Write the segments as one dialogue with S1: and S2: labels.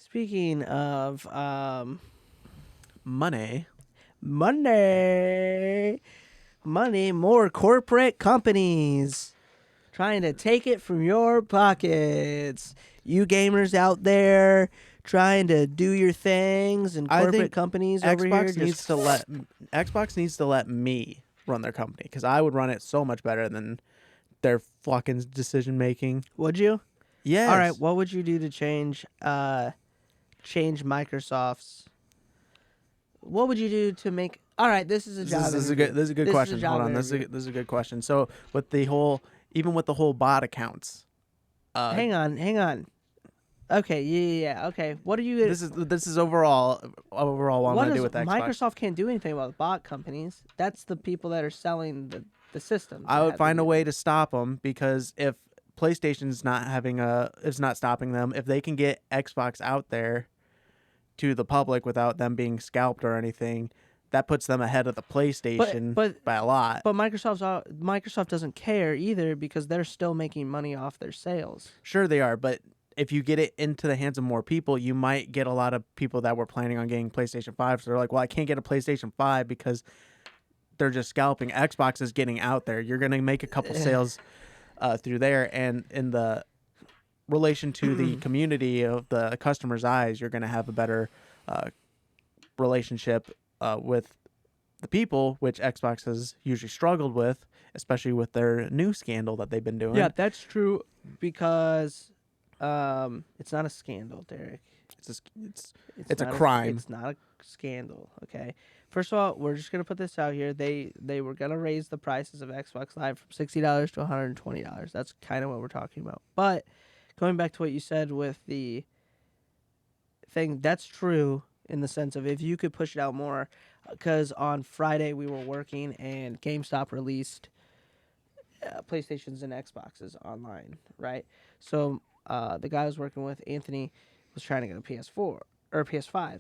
S1: Speaking of
S2: Money.
S1: money, more corporate companies trying to take it from your pockets. You gamers out there trying to do your things, and
S2: I
S1: corporate
S2: think
S1: companies over here
S2: Xbox needs
S1: just
S2: to let Xbox needs to let me run their company because I would run it so much better than their fucking decision making.
S1: Would you?
S2: Yes.
S1: All right. What would you do to change Microsoft's? What would you do to make? All right. This is a job interview.
S2: This is a good
S1: This
S2: question.
S1: is a
S2: Hold
S1: job
S2: on.
S1: interview.
S2: This is a good question. So with the whole, even with the whole bot accounts,
S1: Hang on. Okay, yeah. Okay, what are you?
S2: this is overall what I'm
S1: What
S2: gonna do
S1: is
S2: with Xbox.
S1: Microsoft can't do anything about bot companies. That's the people that are selling the systems.
S2: I would find a way to stop them because if PlayStation's not having it's not stopping them, if they can get Xbox out there to the public without them being scalped or anything, that puts them ahead of the PlayStation by a lot.
S1: But Microsoft doesn't care either because they're still making money off their sales.
S2: Sure they are, but if you get it into the hands of more people, you might get a lot of people that were planning on getting PlayStation 5. So they're like, well, I can't get a PlayStation 5 because they're just scalping. Xbox is getting out there. You're going to make a couple sales through there. And in the relation to the community of the customer's eyes, you're going to have a better relationship with the people, which Xbox has usually struggled with, especially with their new scandal that they've been doing.
S1: Yeah, that's true because it's not a scandal, Derek.
S2: It's a crime.
S1: It's not a scandal, okay? First of all, we're just gonna put this out here. They were gonna raise the prices of Xbox Live from $60 to $120. That's kind of what we're talking about. But going back to what you said with the thing, that's true in the sense of if you could push it out more. Because on Friday we were working and GameStop released PlayStations and Xboxes online, right? So the guy I was working with, Anthony, was trying to get a PS4 or PS5,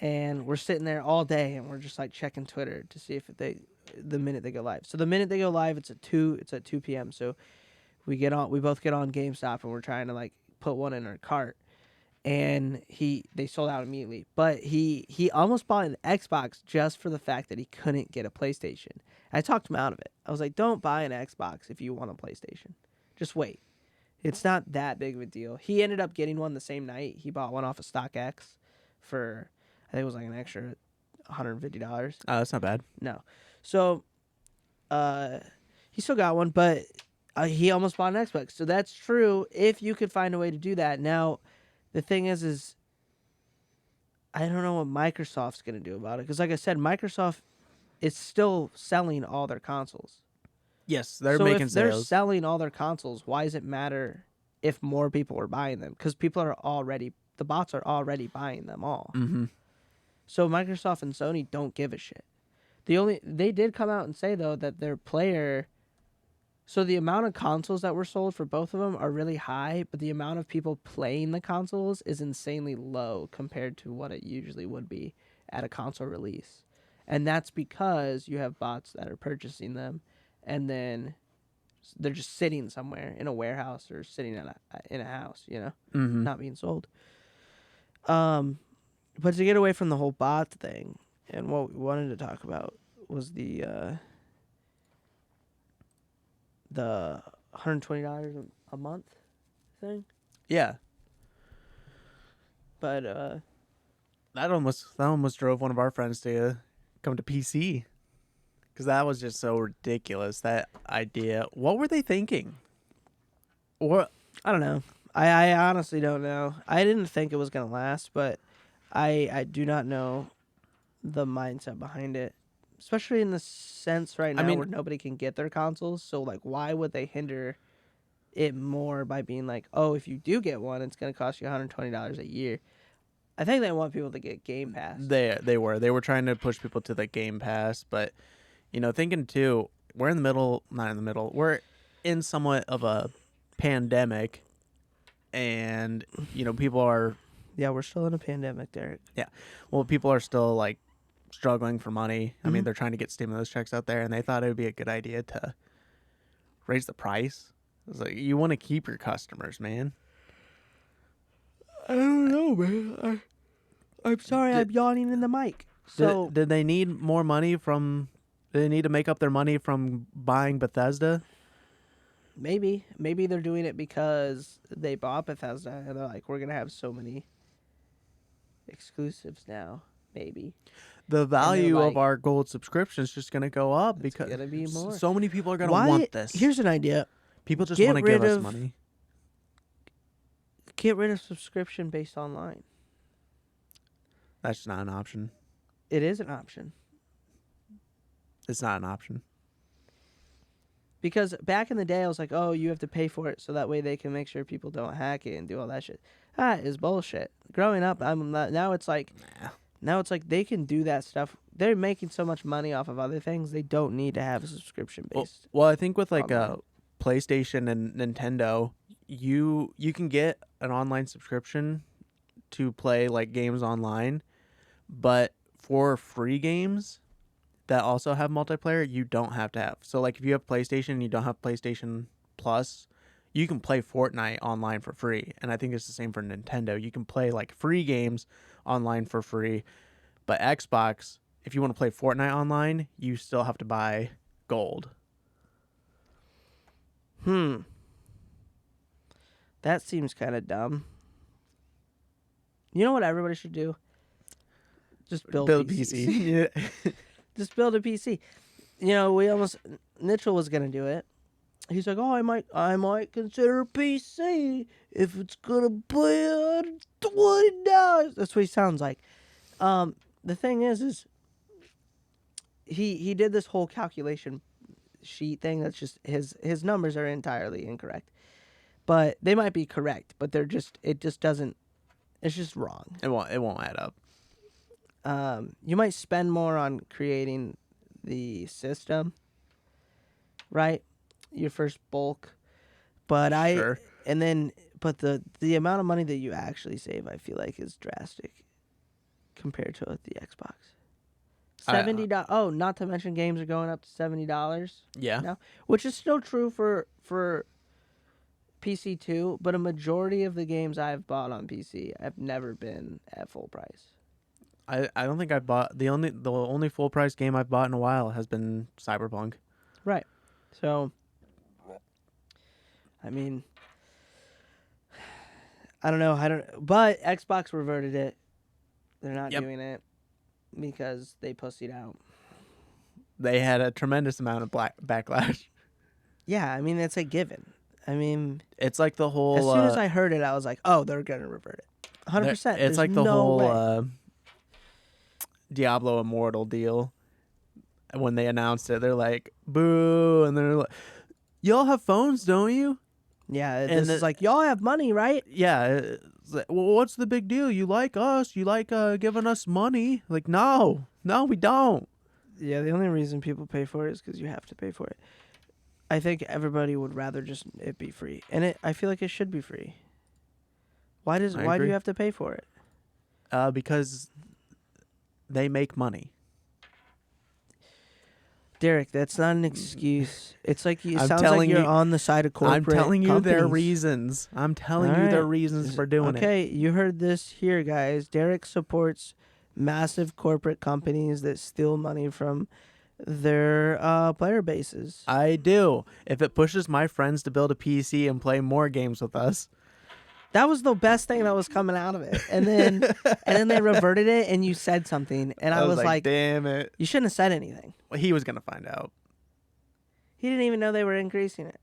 S1: and we're sitting there all day and we're just like checking Twitter to see if the minute they go live. So the minute they go live, it's at 2 p.m. So we both get on GameStop and we're trying to like put one in our cart. And they sold out immediately. But he almost bought an Xbox just for the fact that he couldn't get a PlayStation. I talked him out of it. I was like, don't buy an Xbox if you want a PlayStation. Just wait. It's not that big of a deal. He ended up getting one the same night. He bought one off of StockX for, I think it was like an extra $150.
S2: Oh, that's not bad.
S1: No. So he still got one, but he almost bought an Xbox. So that's true if you could find a way to do that. Now, the thing is I don't know what Microsoft's going to do about it. Because like I said, Microsoft is still selling all their consoles.
S2: Yes, they're
S1: so
S2: making
S1: if they're
S2: sales.
S1: selling all their consoles, why does it matter if more people are buying them? Because the bots are already buying them all.
S2: Mm-hmm.
S1: So Microsoft and Sony don't give a shit. They did come out and say, though, that their player... So the amount of consoles that were sold for both of them are really high, but the amount of people playing the consoles is insanely low compared to what it usually would be at a console release. And that's because you have bots that are purchasing them, and then they're just sitting somewhere in a warehouse or sitting in a house,
S2: Mm-hmm.
S1: not being sold. But to get away from the whole bot thing, and what we wanted to talk about was the $120 a month thing.
S2: Yeah.
S1: But
S2: that almost drove one of our friends to come to PC because that was just so ridiculous, that idea. What were they thinking? Or
S1: I don't know. I honestly don't know. I didn't think it was gonna last, but I do not know the mindset behind it. Especially in the sense right now where nobody can get their consoles. So, like, why would they hinder it more by being like, oh, if you do get one, it's going to cost you $120 a year? I think they want people to get Game Pass.
S2: They were trying to push people to the Game Pass, but, thinking, too, we're in the middle, not in the middle, we're in somewhat of a pandemic, and, people are...
S1: Yeah, we're still in a pandemic, Derek.
S2: Yeah. Well, people are still, like, struggling for money. I mean, they're trying to get stimulus checks out there, and they thought it would be a good idea to raise the price. It's like, you want to keep your customers, man.
S1: I don't know, man. I'm sorry, I'm yawning in the mic. So
S2: Did they need more money from? Did they need to make up their money from buying Bethesda?
S1: maybe they're doing it because they bought Bethesda and they're like, we're gonna have so many exclusives now. Maybe
S2: The value
S1: like,
S2: of our gold subscription is just going to go up
S1: it's
S2: because
S1: gonna be more.
S2: so many people are going to
S1: Why?
S2: want this.
S1: Here's an idea:
S2: People just
S1: get
S2: want to give
S1: rid
S2: us
S1: of-
S2: money.
S1: get rid of subscription based online.
S2: That's not an option.
S1: It is an option.
S2: It's not an option.
S1: Because back in the day, I was like, oh, you have to pay for it so that way they can make sure people don't hack it and do all that shit. That is bullshit. Growing up, now it's like they can do that stuff. They're making so much money off of other things. They don't need to have a subscription based.
S2: Well, I think with like
S1: online.
S2: PlayStation and Nintendo, you can get an online subscription to play like games online, but for free games that also have multiplayer, you don't have to have. So like if you have PlayStation and you don't have PlayStation Plus, you can play Fortnite online for free. And I think it's the same for Nintendo. You can play like free games online for free. But Xbox, if you want to play Fortnite online, you still have to buy gold.
S1: That seems kind of dumb. You know what everybody should do? Just build
S2: a
S1: PCs.
S2: PC. Yeah.
S1: Just build a PC. You know, Mitchell was gonna do it. He's like, oh, I might consider a PC if it's gonna be $20. That's what he sounds like. The thing is he did this whole calculation sheet thing. That's just his numbers are entirely incorrect, but they might be correct. But it just doesn't. It's just wrong.
S2: It won't add up.
S1: You might spend more on creating the system, right? Your first bulk, but
S2: Sure.
S1: the amount of money that you actually save, I feel like, is drastic compared to the Xbox. $70. Oh, not to mention games are going up to $70
S2: Yeah.
S1: now, which is still true for PC too. But a majority of the games I've bought on PC, I've never been at full price.
S2: I don't think I've bought the only full price game I've bought in a while has been Cyberpunk.
S1: Right. So, I mean, I don't know. But Xbox reverted it. They're not doing it because they pussied out.
S2: They had a tremendous amount of backlash.
S1: Yeah, I mean, it's a given. I mean,
S2: It's like the whole.
S1: as soon as I heard it, I was like, oh, they're going to revert it. 100%.
S2: It's like the
S1: no
S2: whole
S1: way.
S2: Diablo Immortal deal. When they announced it, they're like, boo. And they're like, y'all have phones, don't you?
S1: Yeah,
S2: and
S1: this is like, y'all have money, right?
S2: Yeah. It's like, well, what's the big deal? You like us? You like giving us money? Like, no, we don't.
S1: Yeah, the only reason people pay for it is because you have to pay for it. I think everybody would rather just it be free, and I feel like it should be free. Why do
S2: agree.
S1: you have to pay for it?
S2: Because they make money.
S1: Derek, that's not an excuse. It's like it
S2: I'm
S1: sounds
S2: telling
S1: like you're
S2: you-
S1: on the side of corporate.
S2: I'm telling you their
S1: companies.
S2: reasons. I'm telling
S1: All
S2: you their
S1: right.
S2: reasons for doing it.
S1: Okay, you heard this here, guys. Derek supports massive corporate companies that steal money from their player bases.
S2: I do. If it pushes my friends to build a PC and play more games with us.
S1: That was the best thing that was coming out of it. And then they reverted it and you said something and I was like,
S2: damn it.
S1: you shouldn't have said anything.
S2: Well, he was going to find out.
S1: He didn't even know they were increasing it.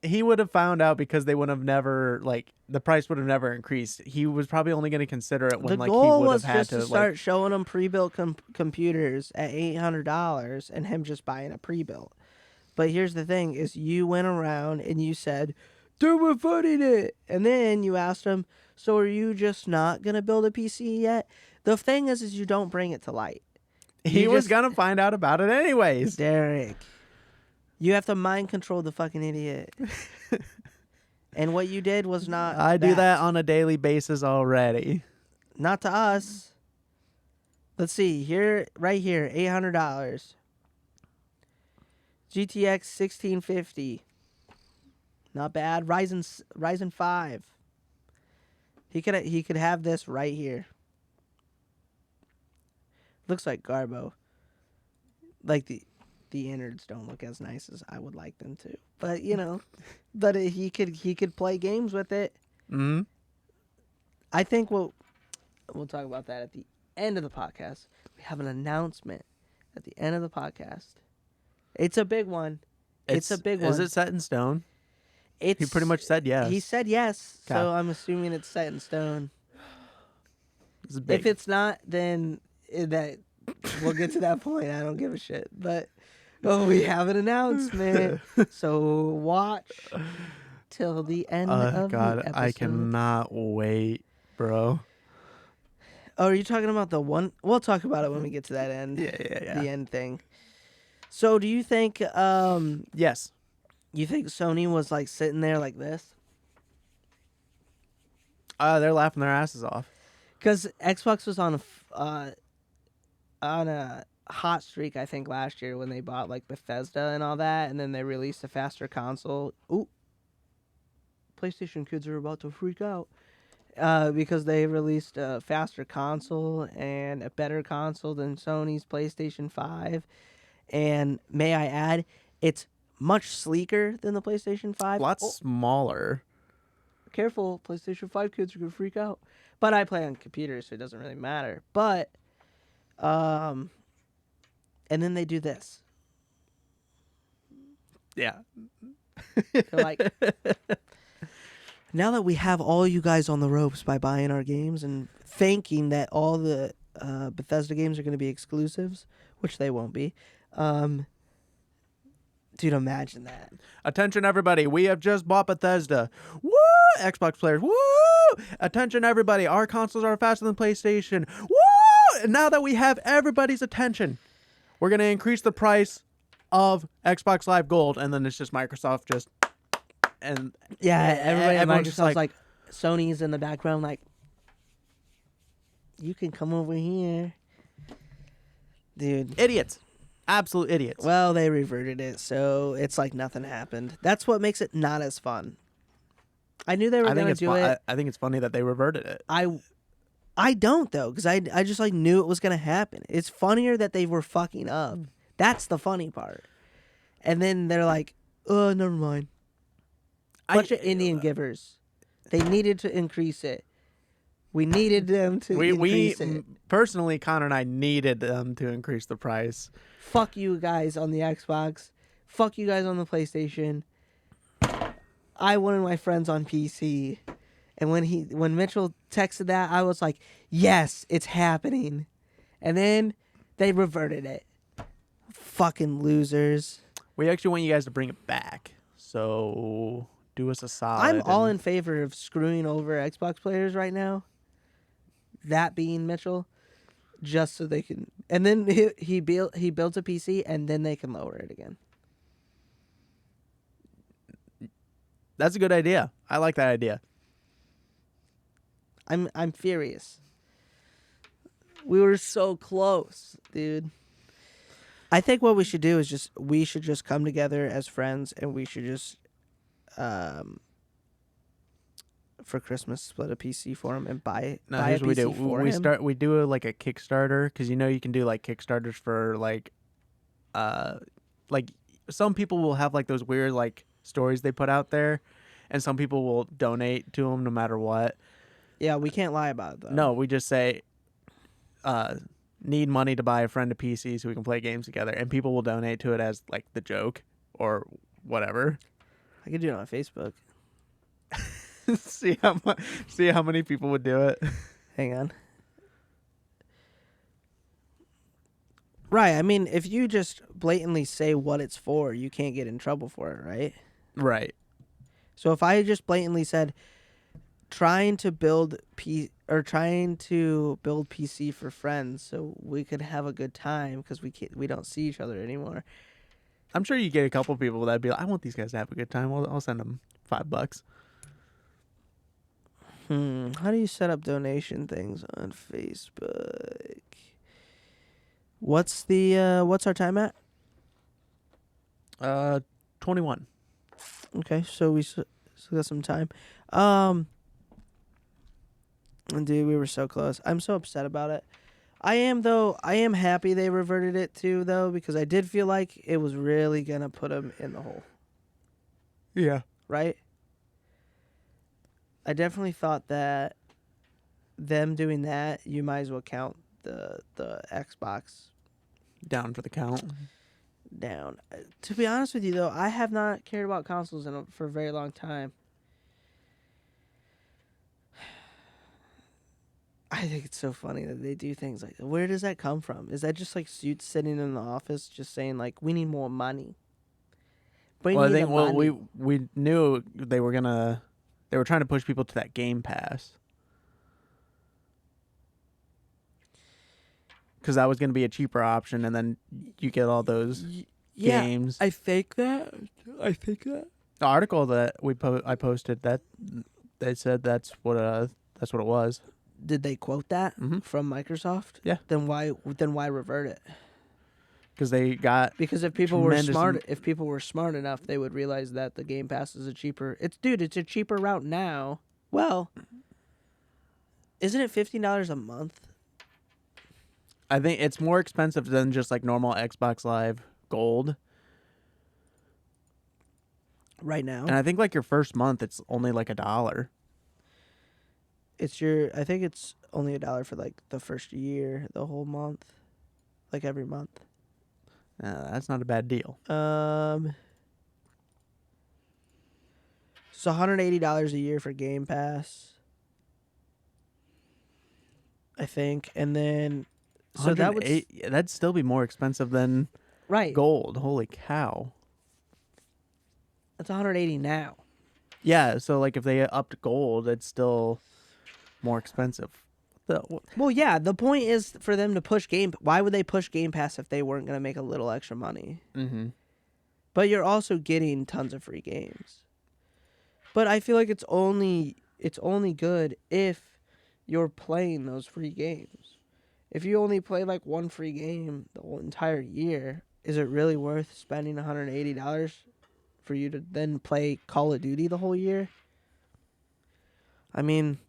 S2: He would have found out because they would have never, the price would have never increased. He was probably only going to consider it when,
S1: The
S2: he
S1: goal
S2: would
S1: was
S2: have had
S1: just to
S2: to,
S1: start showing them pre-built computers at $800 and him just buying a pre-built. But here's the thing is you went around and you said, they're reverting it. And then you asked him, so are you just not going to build a PC yet? The thing is you don't bring it to light.
S2: He
S1: You
S2: was
S1: just-
S2: going to find out about it anyways.
S1: Derek, you have to mind control the fucking idiot. And what you did was not
S2: I do that on a daily basis already.
S1: Not to us. Let's see. Right here, $800. GTX 1650. Not bad. Ryzen 5. He could have this right here. Looks like Garbo. Like the innards don't look as nice as I would like them to. But he could play games with it.
S2: Mm-hmm.
S1: I think we'll talk about that at the end of the podcast. We have an announcement at the end of the podcast. It's a big one. It's a big one.
S2: Is it set in stone?
S1: He
S2: pretty much said yes.
S1: He said yes,
S2: Okay.
S1: so I'm assuming it's set in stone.
S2: It's big.
S1: If it's not, then that we'll get to that point. I don't give a shit. But we have an announcement, so watch till the end of
S2: God,
S1: the episode.
S2: I cannot wait, bro.
S1: Oh, are you talking about the one? We'll talk about it when we get to that end.
S2: Yeah.
S1: The end thing. So, do you think?
S2: Yes.
S1: You think Sony was like sitting there like this?
S2: They're laughing their asses off.
S1: Because Xbox was on a hot streak, I think, last year when they bought like Bethesda and all that, and then they released a faster console. Ooh, PlayStation kids are about to freak out because they released a faster console and a better console than Sony's PlayStation 5. And may I add, it's much sleeker than the PlayStation 5.
S2: A lot smaller.
S1: Careful, PlayStation 5 kids are going to freak out. But I play on computers, so it doesn't really matter. But, and then they do this.
S2: Yeah.
S1: They're like, now that we have all you guys on the ropes by buying our games and thinking that all the Bethesda games are going to be exclusives, which they won't be, dude, imagine that.
S2: Attention, everybody. We have just bought Bethesda. Woo! Xbox players. Woo! Attention, everybody. Our consoles are faster than PlayStation. Woo! And now that we have everybody's attention, we're going to increase the price of Xbox Live Gold. And then it's just Microsoft just... and
S1: Yeah, everybody at
S2: everyone's just
S1: Microsoft's like, Sony's in the background like, you can come over here. Dude.
S2: idiots. Absolute idiots.
S1: Well, they reverted it, so it's like nothing happened. That's what makes it not as fun. I knew they were going to do it.
S2: I think it's funny that they reverted it.
S1: I don't, though, because I just like knew it was going to happen. It's funnier that they were fucking up. That's the funny part. And then they're like, oh, never mind. Bunch of Indian givers. They needed to increase it. We needed them to increase it.
S2: Personally, Connor and I needed them to increase the price.
S1: Fuck you guys on the Xbox. Fuck you guys on the PlayStation. I wanted my friends on PC. And when Mitchell texted that, I was like, yes, it's happening. And then they reverted it. Fucking losers.
S2: We actually want you guys to bring it back. So do us a solid.
S1: I'm all in favor of screwing over Xbox players right now. That being Mitchell, just so they can, and then he builds a PC, and then they can lower it again.
S2: That's a good idea. I like that idea.
S1: I'm furious. We were so close, dude. I think what we should do is we should just come together as friends, and we should just for Christmas split a PC for him and buy
S2: Here's
S1: a
S2: what
S1: PC for him.
S2: We do like a Kickstarter, because you can do like Kickstarters for like some people will have like those weird like stories they put out there, and some people will donate to them no matter what.
S1: Yeah, we can't lie about it though.
S2: No, we just say need money to buy a friend a PC so we can play games together, and people will donate to it as like the joke or whatever.
S1: I could do it on Facebook.
S2: see how many people would do it.
S1: Hang on. Right, I mean, if you just blatantly say what it's for, you can't get in trouble for it, right?
S2: Right.
S1: So if I just blatantly said trying to build PC for friends so we could have a good time because we don't see each other anymore.
S2: I'm sure you get a couple people that'd be like, I want these guys to have a good time. I'll send them $5.
S1: How do you set up donation things on Facebook? What's our time at?
S2: 21.
S1: Okay, so we still got some time. And dude, we were so close. I'm so upset about it. I am though. I am happy they reverted it too, though, because I did feel like it was really gonna put them in the hole.
S2: Yeah.
S1: Right? I definitely thought that them doing that, you might as well count the Xbox
S2: Down for the count.
S1: down. To be honest with you, though, I have not cared about consoles for a very long time. I think it's so funny that they do things like that. Where does that come from? Is that just like suits sitting in the office just saying like, we need more money? Bring
S2: Well, I
S1: me the
S2: think
S1: money.
S2: we knew they were trying to push people to that Game Pass. Because that was going to be a cheaper option, and then you get all those
S1: Yeah,
S2: games.
S1: I think that.
S2: The article that I posted, that they said that's what it was.
S1: Did they quote that
S2: Mhm.
S1: from Microsoft?
S2: Yeah.
S1: Then why revert it?
S2: Because they got
S1: Because if people
S2: tremendous
S1: were smart enough, they would realize that the Game Pass is it's a cheaper route now. Well, isn't it $15 a month?
S2: I think it's more expensive than just like normal Xbox Live Gold.
S1: Right now,
S2: And I think like your first month, it's only like $1.
S1: I think it's only $1 for like the first year, the whole month, like every month.
S2: That's not a bad deal.
S1: It's $180 a year for Game Pass, I think, and then so that would
S2: 108 that'd still be more expensive than
S1: right.
S2: Gold. Holy cow!
S1: It's $180 now.
S2: Yeah, so like if they upped Gold, it's still more expensive.
S1: Well, yeah. The point is for them to push Game. Why would they push Game Pass if they weren't going to make a little extra money?
S2: Mm-hmm.
S1: But you're also getting tons of free games. But I feel like it's only good if you're playing those free games. If you only play like one free game the whole entire year, is it really worth spending $180 for you to then play Call of Duty the whole year? I mean,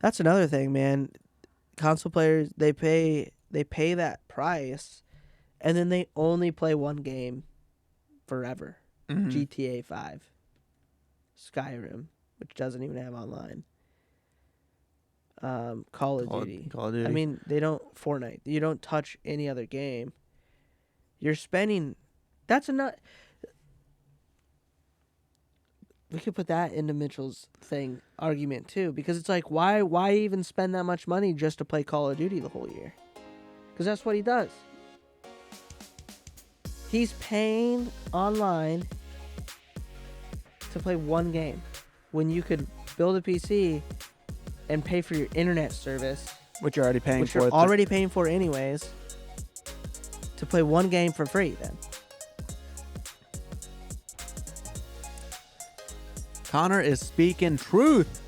S1: that's another thing, man. Console players, they pay that price, and then they only play one game forever.
S2: Mm-hmm.
S1: GTA 5, Skyrim, which doesn't even have online. Call of Duty.
S2: Call of Duty.
S1: I mean, they don't Fortnite. You don't touch any other game. You're spending. That's enough. We could put that into Mitchell's argument too, because it's like, why even spend that much money just to play Call of Duty the whole year? Because that's what he does. He's paying online to play one game when you could build a PC and pay for your internet service,
S2: which you're already paying
S1: which
S2: for.
S1: you're already paying for anyways, to play one game for free then.
S2: Connor is speaking truth.